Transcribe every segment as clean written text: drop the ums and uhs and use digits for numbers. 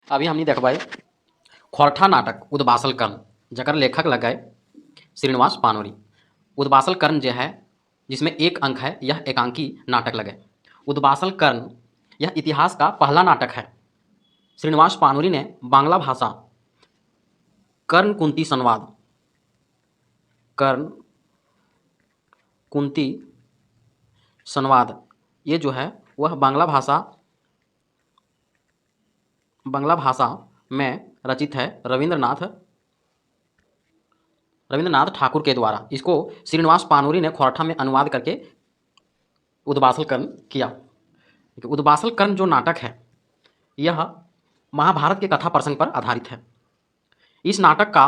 अभी हमने देख भाई खोरठा नाटक उद्बासल कर्ण जकर लेखक लग गए श्रीनिवास पानोरी। उद्बासल कर्ण जो है जिसमें एक अंक है, यह एकांकी नाटक लगे। उद्बासल कर्ण यह इतिहास का पहला नाटक है। श्रीनिवास पानोरी ने बांग्ला भाषा कर्ण कुंती संवाद कर्ण कुंती संवाद ये जो है वह बांग्ला भाषा में रचित है रविंद्रनाथ ठाकुर के द्वारा। इसको श्रीनिवास पानोरी ने खोरठा में अनुवाद करके उद्बासल कर्ण किया। उद्बासल कर्ण जो नाटक है यह महाभारत के कथा प्रसंग पर आधारित है। इस नाटक का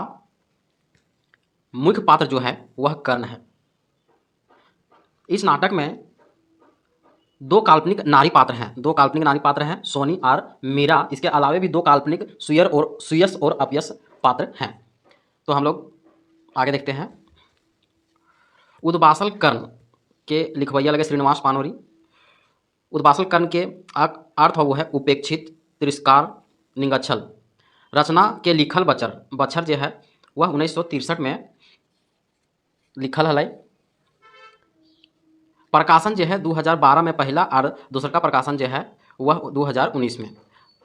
मुख्य पात्र जो है वह कर्ण है। इस नाटक में दो काल्पनिक नारी पात्र हैं सोनी और मीरा। इसके अलावे भी दो काल्पनिक सुयस और अपयस पात्र हैं। तो हम लोग आगे देखते हैं। उद्बासल कर्ण के लिखवैया लगे श्रीनिवास पानोरी। उद्बासल कर्ण के अर्थ वो है उपेक्षित, तिरस्कार, निंगच्छल। रचना के लिखल बछर जो है वह 1963 में लिखल हलै। प्रकाशन जो है 2012 में पहला और दूसरा का प्रकाशन जो है वह 2019 में।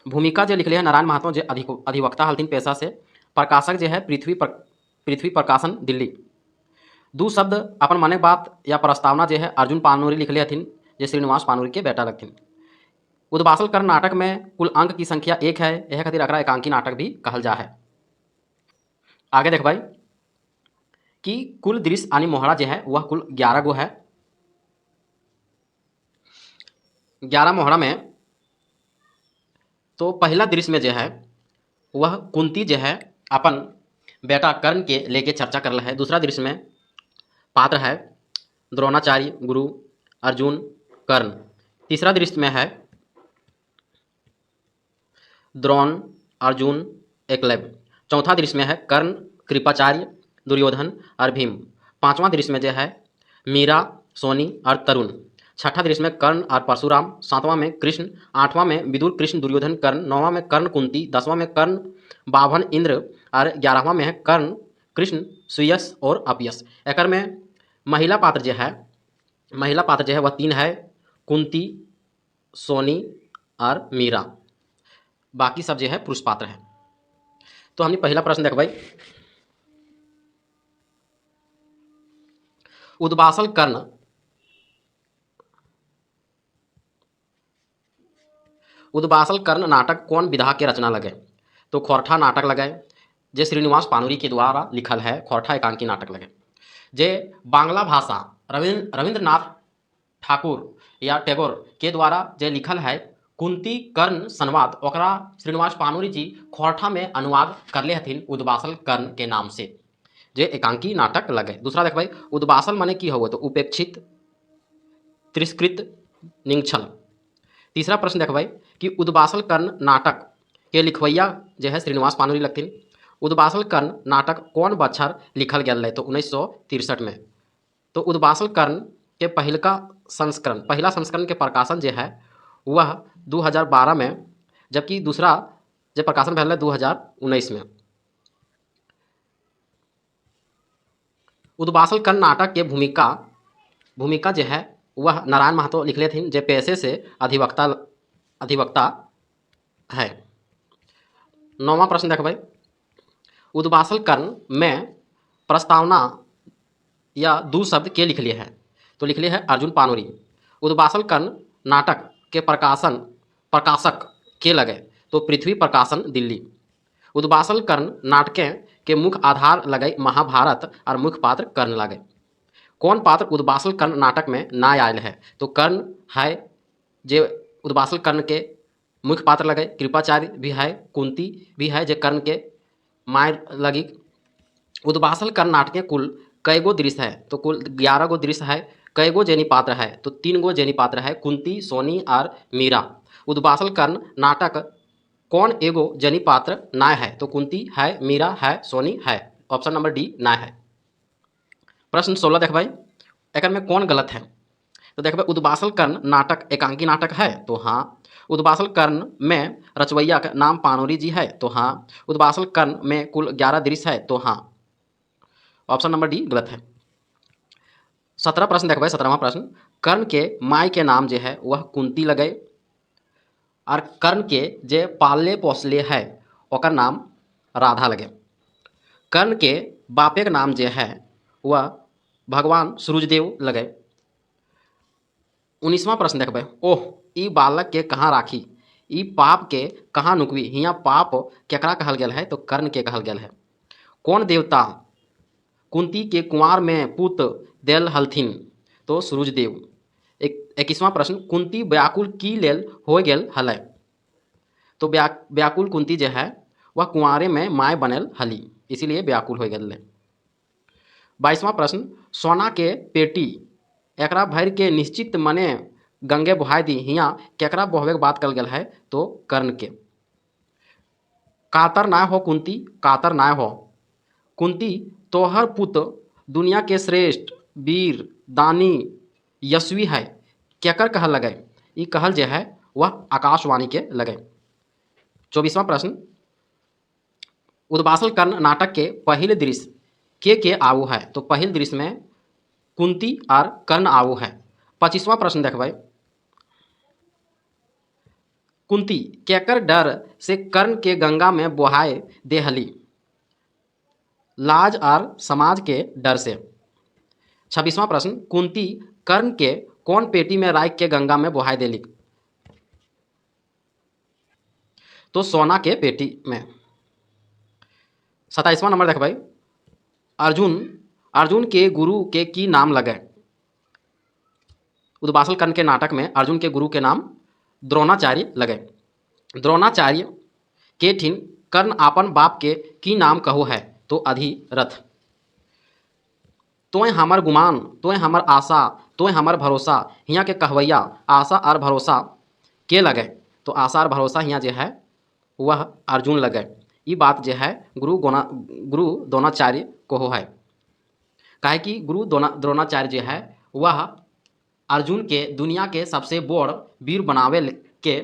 भूमिका जो लिखले है नारायण महातो जो अधिवक्ता हलथिन पेशा से। प्रकाशक जो है पृथ्वी प्रकाशन दिल्ली। दू शब्द अपन मने बात या प्रस्तावना जो है अर्जुन पानोरी लिखले हथिन जो श्रीनिवास पानोरी के बेटा लगथिन। उद्बासल कर्ण नाटक में कुल अंक की संख्या 1 है। यह खातिर एकरा एकांकी नाटक भी कहल जा है। आगे देख भाई कि कुल दृश्य यानी मोहरा जो है वह कुल 11 गो है। 11 मोहरा में तो पहला दृश्य में जो है वह कुंती जो है अपन बेटा कर्ण के लेके चर्चा कर रहा है। दूसरा दृश्य में पात्र है द्रोणाचार्य, गुरु, अर्जुन, कर्ण। तीसरा दृश्य में है द्रोण, अर्जुन, एकलव्य। चौथा दृश्य में है कर्ण, कृपाचार्य, दुर्योधन और भीम। पांचवा दृश्य में जो है मीरा, सोनी और तरुण। छठा दृश्य में कर्ण और परशुराम। सातवां में कृष्ण। आठवां में विदुर, कृष्ण, दुर्योधन, कर्ण। नौवां में कर्ण, कुंती। 10वां में कर्ण, बाभन, इंद्र और 11वां में है कर्ण, कृष्ण, सुयस और अपयस। एकर में महिला पात्र जो है वह 3 है, कुंती, सोनी और मीरा। बाकी सब जो है पुरुष पात्र है। तो हमने पहला प्रश्न देख भाई उद्बासल कर्ण नाटक कौन विधा के रचना लगे। तो खोरठा नाटक लगे जे श्रीनिवास पानोरी के द्वारा लिखल है। खोरठा एकांकी नाटक लगे जे बांग्ला भाषा रविंद्रनाथ ठाकुर या टैगोर के द्वारा जे लिखल है कुंती कर्ण संवाद, ओकरा श्रीनिवास पानोरी जी खोरठा में अनुवाद करले हथिन उद्बासल कर्ण के नाम से, जे एकांकी नाटक लगे। दूसरा देख भाई उद्बासल माने की हो तो उपेक्षित, तिरस्कृत, निंगछल। तीसरा प्रश्न देख भाई कि उद्बासल कर्ण नाटक के लिखवैया जो है श्रीनिवास पानोरी लगथिन। उद्बासल कर्ण नाटक कौन बछर लिखल गया तो 1963 में। तो उद्बासल कर्ण के पहला संस्करण के प्रकाशन जो है वह 2012 में, जबकि दूसरा जो प्रकाशन भेल 2019 में। उद्बासल कर्ण नाटक के भूमिका जो है वह नारायण महातो लिखले थे जो पेशे से अधिवक्ता है। 9वां प्रश्न देख भाई उद्बासल कर्ण में प्रस्तावना या दू शब्द के लिख लिए है। तो लिख लिए है अर्जुन पानोरी। उद्बासल कर्ण नाटक के प्रकाशक के लगे तो पृथ्वी प्रकाशन दिल्ली। उद्बासल कर्ण नाटकें के मुख्य आधार लगे महाभारत और मुख्य पात्र कर्ण लगे। कौन पात्र उद्बासल कर्ण नाटक में ना आयल है। तो कर्ण है जे उद्बासल कर्ण के मुख्य पात्र लगे। कृपाचार्य भी है, कुंती भी है जे कर्ण के माय लगी। उद्बासल कर्ण नाटकें कुल कई गो दृश्य है। तो कुल 11 गो दृश्य है। कई गो जेनी पात्र है तो 3 गो जेनी पात्र है, कुंती, सोनी और मीरा। उद्बासल कर्ण नाटक कौन एगो जनी पात्र ना है। तो कुंती है, मीरा है, सोनी है। ऑप्शन नंबर डी ना है। प्रश्न 16 देख भाई एक में कौन गलत है। तो देखो भाई उद्वासल कर्ण नाटक एकांकी नाटक है, तो हाँ। उद्वासल कर्ण में रचवैया का नाम पानोरी जी है, तो हाँ। उद्वासल कर्ण में कुल 11 दृश्य है, तो हाँ। ऑप्शन नंबर डी गलत है। 17 प्रश्न देखो भाई, 17वां प्रश्न। कर्ण के माई के नाम जो है वह कुंती लगे, और कर्ण के जे पालले पोसले है ओकर नाम राधा लगे। कर्ण के बापे के नाम जे है वह भगवान सूरजदेव लगे। 19वां प्रश्न देखबै, ओह ई बालक के कहाँ राखी, ई पाप के कहाँ नुकवी। हियाँ पाप केकरा कहल गेल है, तो कर्ण के कहल गेल है। कौन देवता कुंती के कुंवार में पुत देल हलथिन, तो सूरजदेव। 21वां प्रश्न, कुंती व्याकुल की लेल हो गेल हलै, तो व्याकुल कुंती जो है वह कुंवारे में माय बनल हली, इसीलिए व्याकुल हो गेल। 22वां प्रश्न, सोना के पेटी एकरा भर के निश्चित मने गंगे बहाय दी। हियाँ केकरा बहवे के बात कल गेल है, तो कर्ण के। कातर नाय हो कुंती, कातर नाय हो कुंती, तोहर पुत दुनिया के श्रेष्ठ वीर दानी यशवी है, केकर कहल लगे। ई कहल जे है वह आकाशवाणी के लगे। 24वां प्रश्न, उद्वासल कर्ण नाटक के पहिल दृश्य के आऊ है, तो पहिल दृश्य में कुंती और कर्ण आऊ है। 25वां प्रश्न देखबै, कुंती केकर डर से कर्ण के गंगा में बहाय दे हली, लाज और समाज के डर से। 26वां प्रश्न, कुंती कर्ण के कौन पेटी में राख के गंगा में बहाय देली, तो सोना के पेटी में। 27वां नंबर देखबै, अर्जुन अर्जुन के गुरु के की नाम लगे। उद्वासल कर्ण के नाटक में अर्जुन के गुरु के नाम द्रोणाचार्य लगे। द्रोणाचार्य के ठिन कर्ण आपन बाप के की नाम कहू है, तो अधिरथ। तोय हमर गुमान तोय हमर आशा तोय हमर भरोसा, हियाँ के कहवैया आशा और भरोसा के लगे, तो आशा और भरोसा हियाँ जो है वह अर्जुन लगे। ये बात जो है गुरु द्रोणाचार्य को है, काहे कि गुरु द्रोणाचार्य जो है वह अर्जुन के दुनिया के सबसे बड़ वीर बनावे के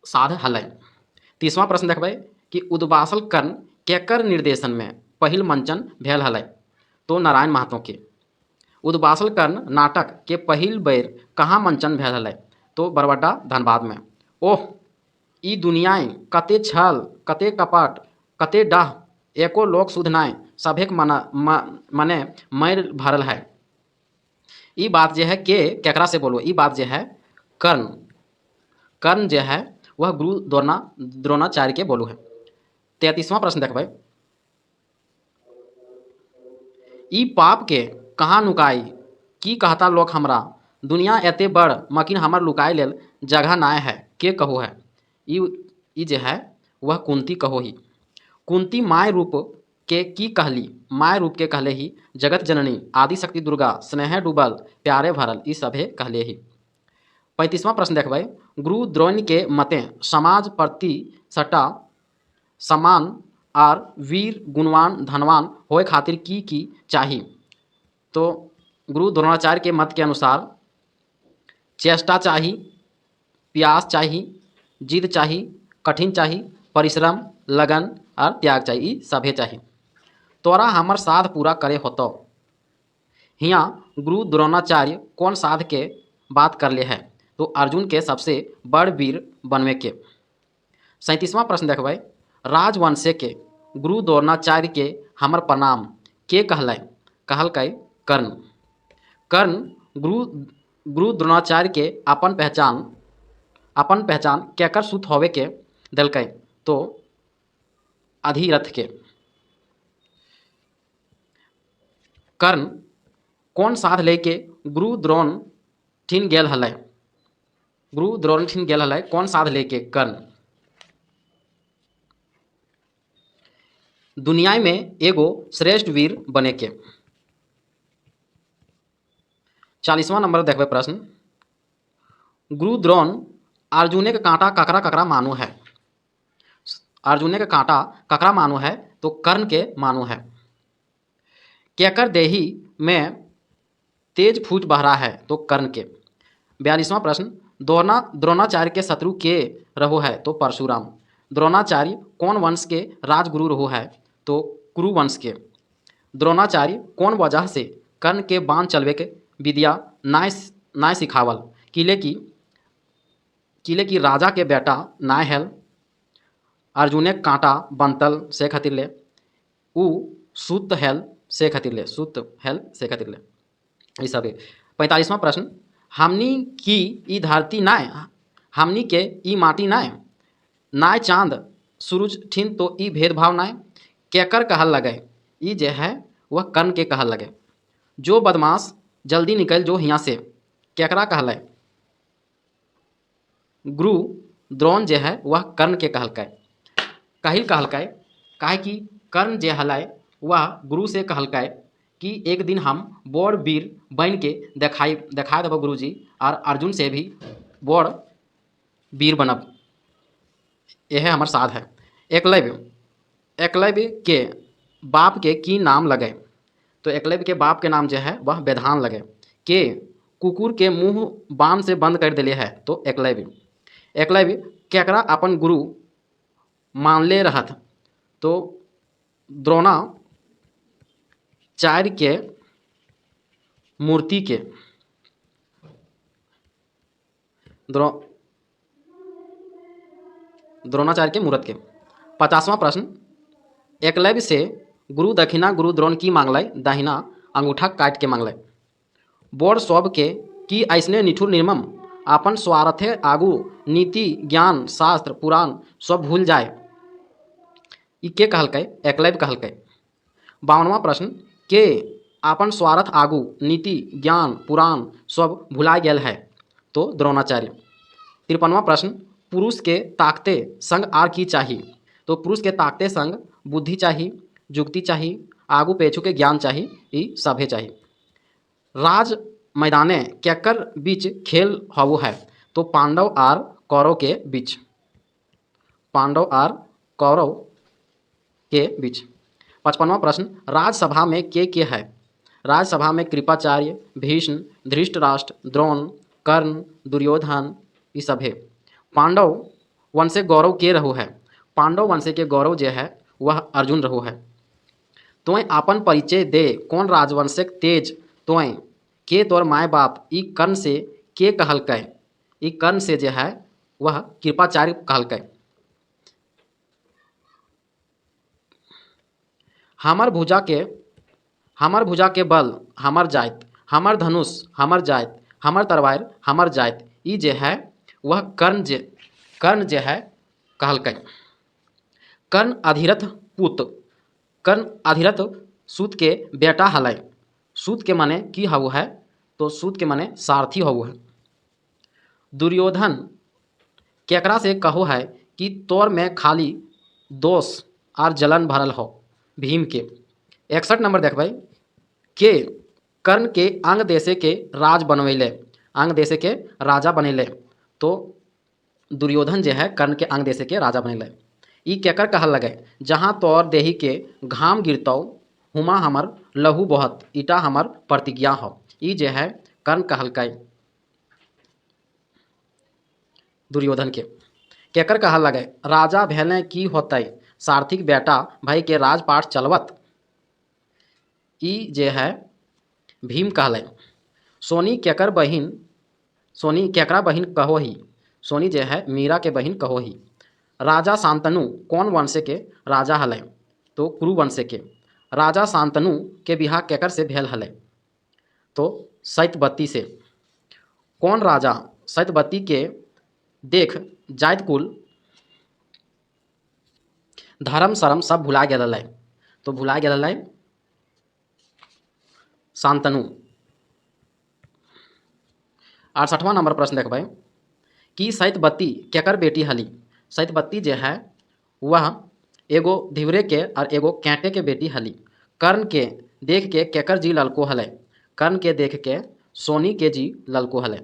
साध हलै। 30वां प्रश्न देखबै कि उद्वासल कर्ण केकर निर्देशन में पहिल मंचन भेल हलै, तो नारायण महतो के। उद्वासल कर्ण नाटक के पहिल बेर कहाँ मंचन भेल हलै, तो बरबड्डा धनबाद में। ओह ई दुनियाँ कते छल कते कपट कते डाह, एको लोक शुद्ध नाय सभेक मने मैर भरल है। ई बात जो है केकरा से बोलो, ई बात जो है कर्ण कर्ण जो है वह गुरु द्रोणाचार्य के बोलू है। 33वां प्रश्न देखबै, ई पाप के कहाँ नुकाई, की कहता लोक हमरा, दुनिया एते बड़ मकिन हमर लुकाय लेल जगह नाय है, के कहू है। ई जे है वह कुंती कहो ही। कुंती माय रूप के की कहली, माय रूप के कहले ही जगत जननी आदि शक्ति दुर्गा स्नेह डूबल प्यारे भरल, ई सभे कहले ही। 35वां प्रश्न देखबै, गुरु द्रोण के मते समाज प्रति सटा समान और वीर गुणवान धनवान होए खातिर की चाही, तो गुरु द्रोणाचार्य के मत के अनुसार चेष्टा चाही, प्यास चाही, जिद चाही, कठिन चाही, परिश्रम लगन और त्याग चाही, सभे चाही। तोरा हमर साध पूरा करे होतो। हियाँ गुरु द्रोणाचार्य कौन साध के बात कर ले है, तो अर्जुन के सबसे बड़ वीर बनवे के। 37वां प्रश्न देखबै, राजवंशे के गुरु द्रोणाचार्य के हमर प्रणाम के कहलकै कर्ण। कर्ण गुरु द्रोणाचार्य के अपन पहचान केकर सूत होवे के दिलकै, तो अधिरथ के। कर्ण कौन साध लेके गुरु द्रोण ठिन गेल हलै, गुरु द्रोण ठिन गेल हलै कौन साध लेके कर्ण। दुनिया में एगो श्रेष्ठ वीर बने के। 40वां नंबर देखबै प्रश्न, गुरु द्रोण अर्जुने के कांटा ककरा ककरा मानू है। अर्जुने के कांटा ककरा मानू है, तो कर्ण के मानू है। केकर देही में तेज फूट बहरा है तो कर्ण के। 42वां प्रश्न, द्रोणाचार्य के शत्रु के रहो है तो परशुराम। द्रोणाचार्य कौन वंश के राजगुरु रहो है तो कुरु वंश के। द्रोणाचार्य कौन वजह से कर्ण के बाण चलवे के विद्या नाय नाय सिखावल। किले की राजा के बेटा नाय हेल, अर्जुने कांटा बंतल से खातिर ले, उ सूत हेल से खातिर ले ये सब है। 45वां प्रश्न, हमनी की ई धरती नाय, हमनी के ई माटी नाय, नाय चांद सूरज ठिन तो ई भेदभाव नाय, केकर कहल लगे। ई जे है वह कर्ण के कहल लगे। जो बदमाश जल्दी निकल जो हियाँ से, केकरा कहल। गुरु द्रोण जे है वह कर्ण के कहलकै। काहिल कहलकै, काहे कि कर्ण जे हलै वह गुरु से कहलकै कि एक दिन हम बड़ वीर बन के देखा देबो गुरुजी, और अर्जुन से भी बड़ वीर बनब, यह हमर साध है। एकलव्य के बाप के की नाम लगे तो एकलव्य के बाप के नाम जो है वह वेदान लगे। के कुकुर के मुंह बाण से बंद कर दिले है तो एकलव्य केकरा अपन गुरु मानले रहत तो द्रोणाचार्य के मूर्ति के। द्रोणाचार्य के मूर्त के। 50वां प्रश्न, एकलव्य से गुरु दक्षिणा गुरु द्रोण की मांगलै, दाहिना अंगूठा काट के मांगलै। बोर सब के की ऐसने निठुर निर्मम, अपन स्वार्थे आगू नीति ज्ञान शास्त्र पुराण सब भूल जाए। ई के कहलकै, एकलव्य कहलकै। 52वां प्रश्न, के अपन स्वार्थ आगू नीति ज्ञान पुराण सब भुला गेल है तो द्रोणाचार्य। 53वां प्रश्न, पुरुष के ताकते संग आर की चाहिए तो पुरुष के ताकते संग बुद्धि चाहिए, जुक्ति चाहिए, आगू पेछू के ज्ञान चाहिए, ई सभे चाहिए। राज मैदाने केकर बीच खेल हवो है तो पांडव और कौरव के बीच। पांडव और कौरव के बीच। 55वां प्रश्न, राजसभा में के है। राजसभा में कृपाचार्य, भीष्म, धृतराष्ट्र, द्रोण, कर्ण, दुर्योधन ये सब है। पांडव वंश से गौरव के रहो है, पांडव वंश के गौरव जो है वह अर्जुन रहो है। तोय आपन परिचय दे, कौन राजवंशिक तेज तोय, के तोर माय बाप। ई कर्ण से के कहलकै, ई कर्ण से जो है वह कृपाचार्य कहलकै। हमर भुजा के बल हमर जाइत, हमर धनुष हमर जाइत, हमर तलवार हमर जाइत, ई जे है वह कर्ण जे है कहलकै। कर्ण अधिरथ सूत के बेटा हलै। सूत के माने की हवो है तो सूत के माने सारथी हवो है। दुर्योधन केकरा से कहो है कि तोर में खाली दोष और जलन भरल हो, भीम के। 61 नंबर देखबै, के कर्ण के अंग देशे के राज बनवैले, अंग देशे के राजा बनेले तो दुर्योधन जे है कर्ण के अंग देशे के राजा बनेले। ई केकर कहल लगे, जहाँ तोर देही के घाम गिरतौ हुमा हमर लहू बहत, ईटा हमर प्रतिज्ञा हो। ई जे है कर्ण कहलकै दुर्योधन के। केकर कहल लगे, राजा भेले की होतै, सारथिक बेटा भाई के राजपाट चलवत। ई जे है भीम कहलै। सोनी केकरा बहिन कहो ही, सोनी जे है मीरा के बहिन कहो ही। राजा शांतनु कौन वंश के राजा हलै तो कुरु वंश के। राजा शांतनु के बिहार केकर से भेल हलै तो सत्यवती से। कौन राजा सत्यवती के देख जाइत कुल धर्म शरम सब भुला गेल तो भुला गेल शांतनु। 68वां नंबर प्रश्न देखबै कि सत्यवती केकर बेटी हली। सत्यवती जे है वह एगो धिवरे के और एगो कैंटे के बेटी हली। कर्ण के देख के केकर जी ललको हलै, कर्ण के देख के सोनी के जी ललको हलै।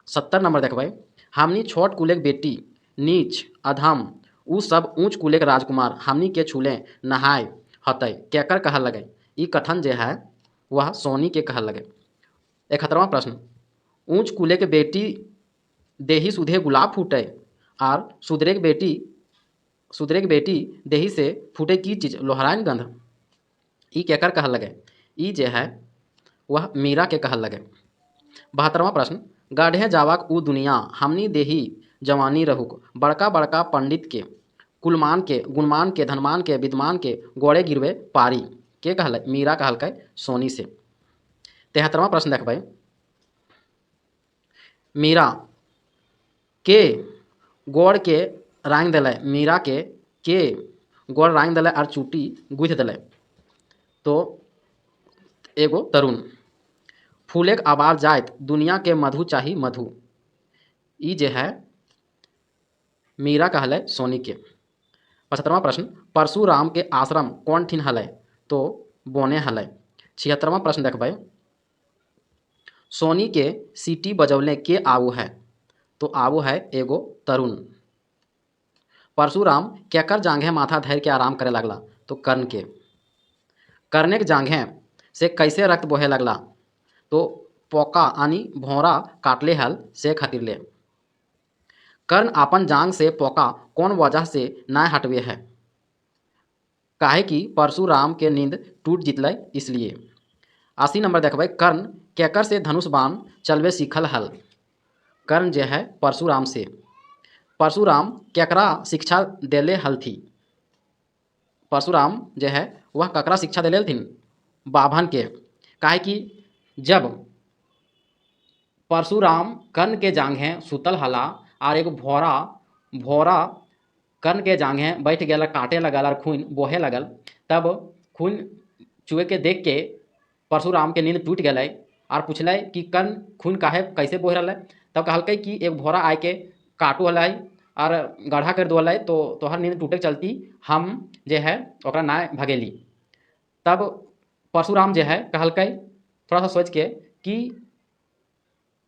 70 नंबर देखबै, हमनी छोट कुलेक बेटी नीच अधम, उ सब ऊँच कुलेक राजकुमार हमनी के छूले नहाय हतै, केकर कहल लगे। ई कथन जे है वह सोनी के कहल लगे। 71वां प्रश्न, ऊंच कूले के बेटी देही सुधे गुलाब फूटे और सुधरे के बेटी देही से फूटे की चीज लोहराइन गंध। ई केकर कहल लगे? ई जे है वह मीरा के कहल लगे। 72वां प्रश्न, गढ़े जावाक ऊ दुनिया हमनी देही जवानी रहुक बड़का बड़का पंडित के कुलमान के गुणमान के धनमान के विद्वान के गोड़े गिरवे पारी के कहल? मीरा कहल सोनी से। 73वां प्रश्न देखबै, मीरा के गोड़ के रांग दिले, मीरा के गोड़ रांग दिले और चूटी गुथ दिले? तो एगो तरुण। फूले के आवाज जात दुनिया के मधु चाही मधु, ई जे है मीरा कहल सोनी के। 75वां प्रश्न, परशुराम के आश्रम कौन ठिन हलै? तो बोने हलै। 76वां प्रश्न देखबै, सोनी के सीटी बजौले के आऊ है? तो आऊ है एगो तरुण। परशुराम केकर जांघे माथा धर के आराम करे लगला? तो कर्ण के। कर्णे के जांघे से कैसे रक्त बोहे लगला? तो पोका यानी भौरा काटले हल से खातिर ले। कर्ण आपन जांग से पोका कौन वजह से ना हटवे है? काहे कि परशुराम के नींद टूट जितलै इसलिए। 80 नंबर देखबै, कर्ण केकर से धनुष बाण चलवे सीखल हल? कर्ण जे है परशुराम से। परशुराम केकरा शिक्षा देले हलथी? परशुराम जे है वह ककरा शिक्षा देले हलथिन? बाभन के। काहे कि जब परशुराम कर्ण के जांघे सुतल हला और एगो भौरा कर्ण के जांघे बैठ गया काटे लगल और खून बोहे लगल, तब खून चुए के देख के परशुराम के नींद टूट गए और पूछल कि कर्ण खून काहे कैसे बोह रहा? तब कहल कि एक भौरा आए के काटू हल और गढ़ा कर दो तो तोहर नींद टूटे के चलती हम जे है ओकरा ना भगेली। तब परशुराम जे है कहल थोड़ा सा सोच के कि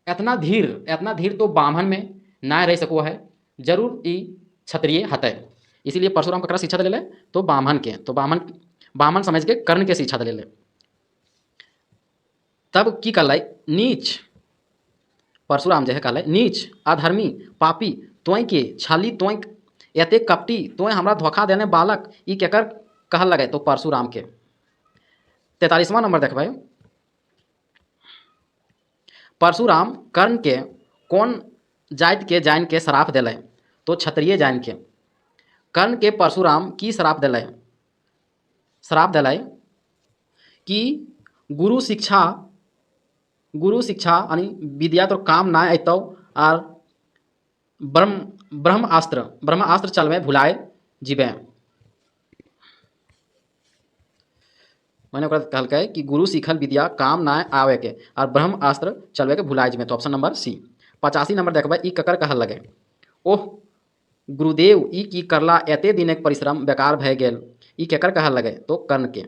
इतना धीर तो बामन में ना रह सको है, जरूर ई क्षत्रिय हतै। इसीलिए परशुराम ककरा शिक्षा दिले? तो बामन के। तो बामन समझ के कर्ण के शिक्षा दिले। तब की कहल? नीच। परशुराम जे है कहल, नीच अधर्मी पापी तोय के छली तोय एते कपटी तोय हमरा धोखा देने बालक, ई केकर कहल लगे? तो परशुराम के। 43वां नंबर देखबै, परशुराम कर्ण के कौन जाति के जान के श्राप दिले? तो क्षत्रिय जान के। कर्ण के परशुराम की श्राप दिले? श्राप दिले कि गुरु शिक्षा यानी विद्या तो काम ना अतौ और ब्रह्मास्त्र चलवे भुलाए जीवे। मैंने कहल कि गुरु सीखल विद्या काम ना आवे के और ब्रह्मास्त्र चलवे के भुलाए जीवे। तो ऑप्शन नंबर सी। 85 नंबर देखबै, ई ककर कहल लगे? ओह गुरुदेव ई की करला एते दिन एक परिश्रम बेकार भय गेल, ई केकर कहल लगे? तो कर्ण के।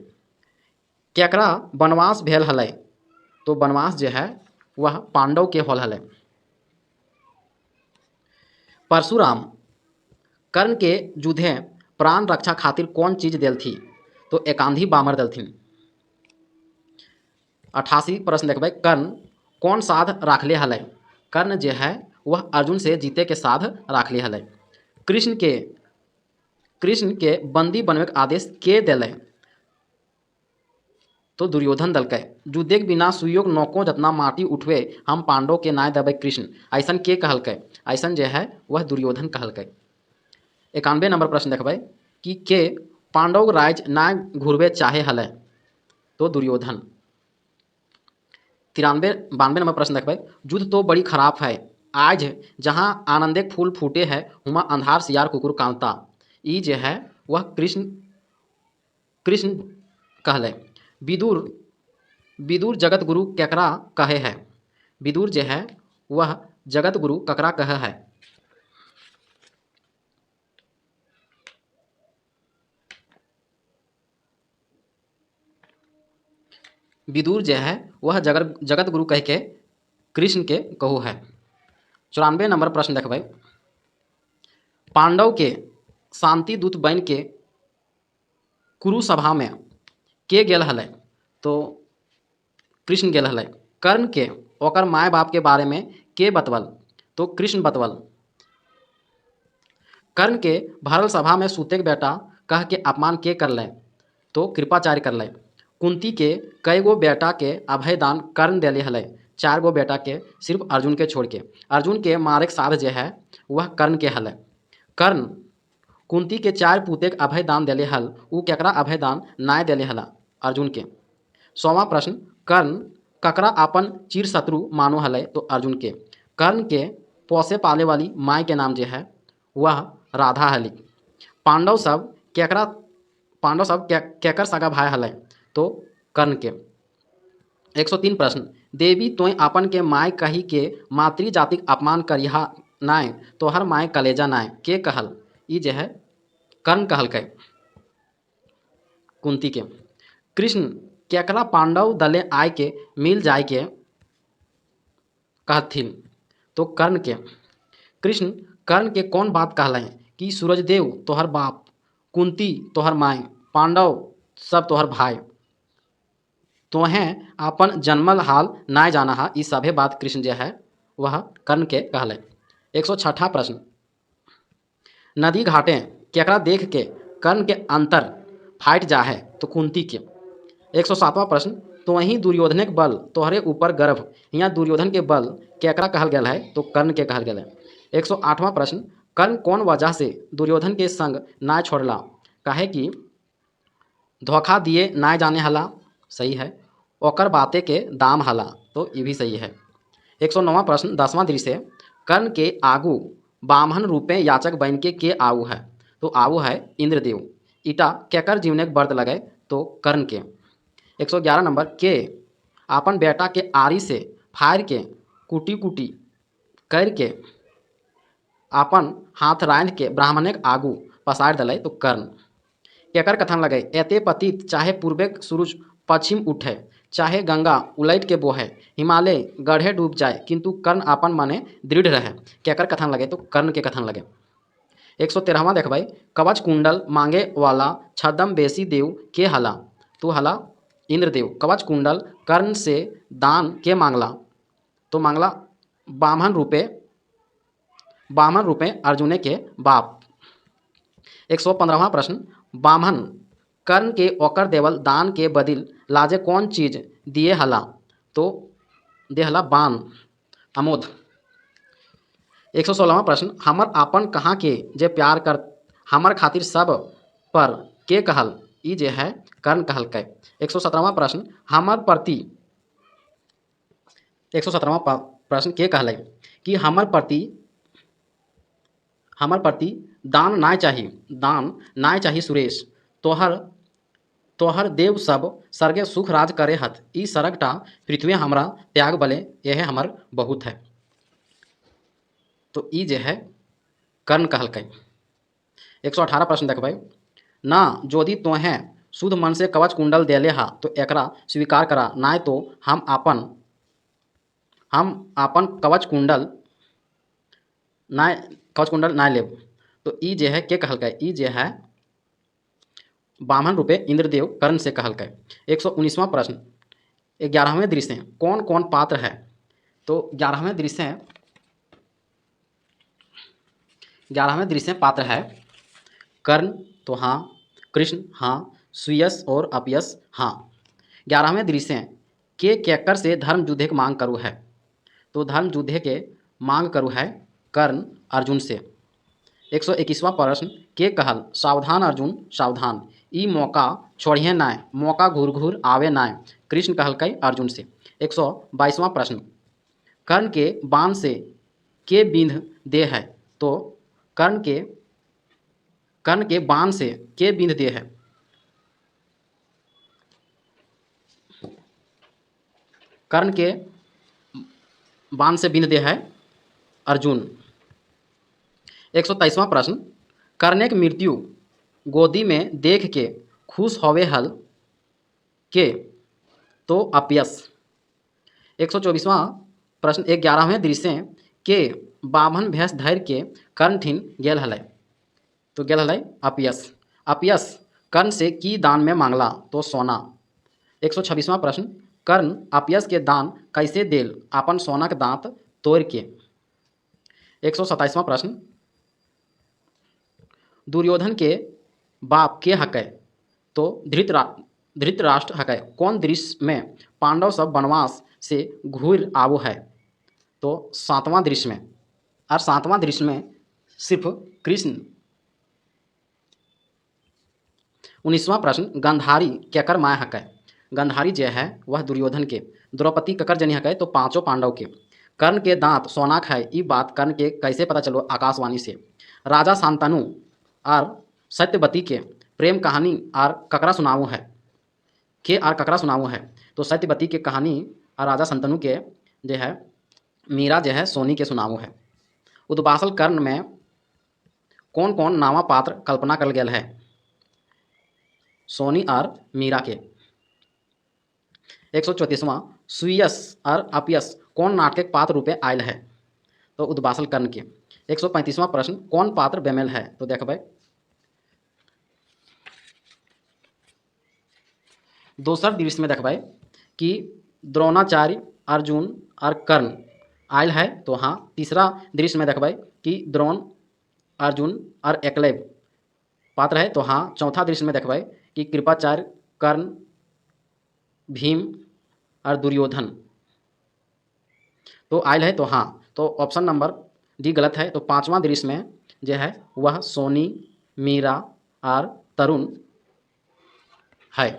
केकरा वनवास भेल हलै? तो वनवास जे है वह पांडव के होल हलै। परशुराम कर्ण के युद्धे प्राण रक्षा खातिर कौन चीज देलथी? तो एकांधी बामर देलथिन। 88 प्रश्न देखबै, कर्ण कौन साध राखले हलै? कर्ण जे है वह अर्जुन से जीते के साध राखले हलै। कृष्ण के बंदी बनवे के आदेश के दिले? तो दुर्योधन दलकै। युद्धे के बिना सुयोग नौको जतना माटी उठवे हम पांडव के नाय देबै कृष्ण, ऐसन के कहलकै? ऐसन जे है वह दुर्योधन कहलकै। 91 नंबर प्रश्न देखबै कि के पांडव राज नाय घुरवे चाहे हलै? तो दुर्योधन। 92 नंबर प्रश्न देखबै, युद्ध तो बड़ी खराब है आज जहाँ आनंदे के फूल फूटे है हुआ अंधार सियार कुकुर कांता, ई जे है वह कृष्ण कहले। विदुर जगत गुरु केकरा कहे है? विदुर जे है वह जगत गुरु ककरा कहे है? विदुर जे है वह जगत गुरु कह के कृष्ण के कहू है। 94 नंबर प्रश्न देखबै, पांडव के शांति दूत बन के कुरु सभा में के गेल हलै? तो कृष्ण गेल हलै। कर्ण के ओकर माय बाप के बारे में के बतवल, तो कृष्ण बतवल। कर्ण के भरल सभा में सूतेक बेटा कह के अपमान के कर ले, तो कृपाचार्य कर ले। कुंती के कई गो बेटा के अभयदान कर्ण दिले हले, 4 गो बेटा के सिर्फ अर्जुन के छोड़ के। अर्जुन के मारे के साध जे है वह कर्ण के हले। कर्ण कुंती के 4 पूते के अभयदान दिले हल, उ केकरा अभयदान नाय दिले हला, अर्जुन के। 100वां प्रश्न, कर्ण ककरा अपन चिर शत्रु मानो हले, तो अर्जुन के। कर्ण के पोसे पाले वाली माय के नाम जे है वह राधा हली। पांडव सब केकर सगा भाई हले, तो कर्ण के। 103 प्रश्न, देवी तोय अपन के माय कही के मातृ जातिक अपमान करिहा नाय, तोहर माय कलेजा नाय, के कहल, ई जे है कर्ण कहलकै कुंती के। कृष्ण केकरा पांडव दले आय के मिल जाय के कहथिन, तो कर्ण के। कृष्ण कर्ण के कौन बात कहलें कि सूरजदेव तोहर बाप, कुंती तोहर माय, पांडव सब तोहर भाई, तोहें अपन जन्मल हाल नाय जाना हा, ई सभे बात कृष्ण जे है वह कर्ण के कहले। 106 प्रश्न, नदी घाटे केकरा देख के कर्ण के अंतर फाट जा है, तो कुंती के। 107वां प्रश्न, तो वहीं दुर्योधन के बल तोहरे ऊपर गर्भ, यहाँ दुर्योधन के बल केकरा कहल गया है, तो कर्ण के कहल गया है। 108वां प्रश्न, कर्ण कौन वजह से दुर्योधन के संग नाय छोड़ला, काहे कि धोखा दिए नाय जाने हला, सही है। ओकर बाते के दाम हला, तो ये भी सही है। 109वां प्रश्न, 10वां दृश्य, कर्ण के आगू बामहन रूपे याचक बन के आऊ है, तो आऊ है इंद्रदेव। ईटा केकर जीवने के व्रत लगे, तो कर्ण के। 111 नंबर, के अपन बेटा के आरी से फाड़ के कुटी कुटी करके अपन हाथ रांध के ब्राह्मण के आगू पसार दिले, तो कर्ण। केकर कथन लगे, एते पतित चाहे पूर्वे सूरज पश्चिम उठे, चाहे गंगा उलट के बोहे, हिमालय गढ़े डूब जाए, किंतु कर्ण अपन मने दृढ़ रहे, केकर कथन लगे, तो कर्ण के कथन लगे। 113वां देखबै, कवच कुंडल मांगे वाला छदम बेसी देव के हला, तो हला इंद्रदेव। कवच कुंडल कर्ण से दान के मांगला, तो मांगला बामहन रूपे अर्जुने के बाप। 115वां प्रश्न, बामहन कर्ण के ओकर देवल दान के बदिल लाजे कौन चीज दिए हला, तो देहला बान अमोद। 116वां प्रश्न, हमर आपन कहाँ के जे प्यार कर हमर खातिर सब पर के कहल, ई जे है कर्ण कहलकै। 117वां प्रश्न, हमर प्रति 117वां प्रश्न के कहलै कि हमर प्रति दान नाय चाही सुरेश, तोहर देव सब सर्गे सुख राज करे हत, ई सरगटा पृथ्वी हमरा त्याग बले, यह हमर बहुत है, तो ई जे है कर्ण कहलकै। 118 प्रश्न देखबै, ना जोदी तोहें शुद्ध मन से कवच कुंडल देले हा, तो एकरा स्वीकार करा, नाय तो हम आपन कवच कुंडल नाय लेब, तो ई जे है के कहलकै, ई जे है बामहन रूपे इंद्रदेव कर्ण से कहलकै। 119वां प्रश्न, 11वें दृश्य कौन कौन पात्र है, तो 11वें दृश्य पात्र है कर्ण, तो हाँ, कृष्ण हाँ, सुयस और अपयस हाँ। 11वें दृश्य के केकर से धर्म युद्धे के मांग करू है, तो धर्म युद्धे के मांग करू है कर्ण अर्जुन से। 121वां प्रश्न, के कहल सावधान अर्जुन सावधान, ई मौका छोड़िए नाय, मौका घूर घूर आवे नाय, कृष्ण कहलकै अर्जुन से। 122वां प्रश्न, कर्ण के बाण से के बिंध दे है, तो कर्ण के बाण से के बिंध दे है, कर्ण के बाण से बिंध दे है अर्जुन। 123वां प्रश्न, कर्ण के मृत्यु गोदी में देख के खुश होवे हल के, तो अपयस। 124वां प्रश्न, 11वें दृश्य के बामहन भेष धैर्य के कर्ण ठिन गेल हलै, तो गेल हलै अपयस कर्ण से की दान में मांगला, तो सोना। 126वां प्रश्न, कर्ण अपयस के दान कैसे देल अपन सोनक दांत तोड़ के। 127वां प्रश्न, दुर्योधन के बाप के हकै तो धृतराष्ट्र हकै। कौन दृश्य में पांडव सब वनवास से घूर आवो है तो 7वां दृश्य में। और 7वां दृश्य में सिर्फ कृष्ण। 19वां प्रश्न, गंधारी केकर माय हकै। गंधारी जो है वह दुर्योधन के। द्रौपदी ककर जनी हकै तो पांचों पांडव के। कर्ण के दांत सोनाक है, ये बात कर्ण के कैसे पता चलो। आकाशवाणी से। राजा शांतनु और सत्यवती के प्रेम कहानी और ककरा सुनाऊ है। के आर ककरा सुनाऊ है तो सत्यवती के कहानी और राजा शांतनु के जो है मीरा जो है सोनी के सुनाऊ है। उद्वासल कर्ण में कौन कौन नावा पात्र कल्पना करल गेल है। सोनी और मीरा के। 134वां, सुयस और अपयस कौन नाटक पात्र रूपे आयल है तो उद्वासल कर्ण के। 135वां प्रश्न, कौन पात्र बेमेल है तो देखबै दोसर दृश्य में देखबै कि द्रोणाचार्य अर्जुन और कर्ण आयल है तो हाँ। तीसरा दृश्य में देखबै कि द्रोण अर्जुन और एकलव्य पात्र है तो हाँ। चौथा दृश्य में देखबै कि कृपाचार्य कर्ण भीम और दुर्योधन तो आयल है तो हाँ। तो ऑप्शन नंबर डी गलत है। तो 5वां दृश्य में जो है वह सोनी मीरा और तरुण है।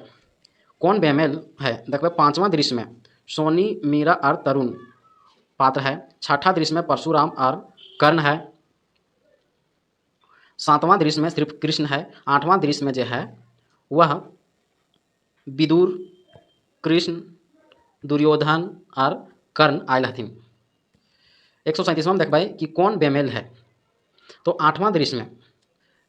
कौन बेमेल है देखो 5वां दृश्य में सोनी मीरा और तरुण पात्र है। 6ठा दृश्य में परशुराम और कर्ण है। 7वां दृश्य में सिर्फ कृष्ण है। 8वां दृश्य में जो है वह विदुर कृष्ण दुर्योधन और कर्ण आयल हथिन। 137वां में देखबै कि कौन बेमेल है तो 8वां दृश्य में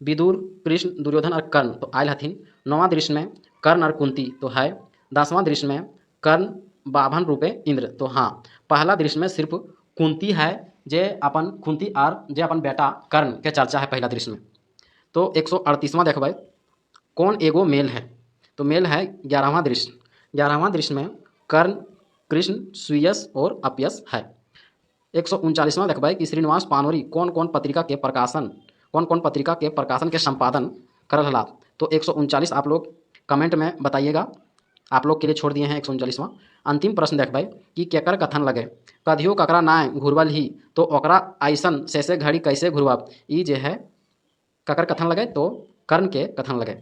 विदुर कृष्ण दुर्योधन और कर्ण तो आयल हथिन। 9वां दृश्य में कर्ण और कुंती तो है। 10वां दृश्य में कर्ण बाभन रूपे इंद्र तो हाँ। पहला दृश्य में सिर्फ कुंती है जे अपन कुंती और जे अपन बेटा कर्ण के चर्चा है पहला दृश्य में। तो 138वां देखबै कौन एगो मेल है तो मेल है 11वां दृश्य। 11वां दृश्य में कर्ण कृष्ण सुयस और अपयस है। 139वां देखबै कि श्रीनिवास पानोरी कौन कौन पत्रिका के प्रकाशन के संपादन करल हला तो 139 आप लोग कमेंट में बताइएगा। आप लोग के लिए छोड़ दिए हैं 139वां। अंतिम प्रश्न देखबै कि केकर कथन लगे। कधियो ककरा नाय घुरवल ही तो ओकरा ऐसन से घड़ी कैसे घुरवाब। ई जे है ककर कथन लगे तो कर्ण के कथन लगे।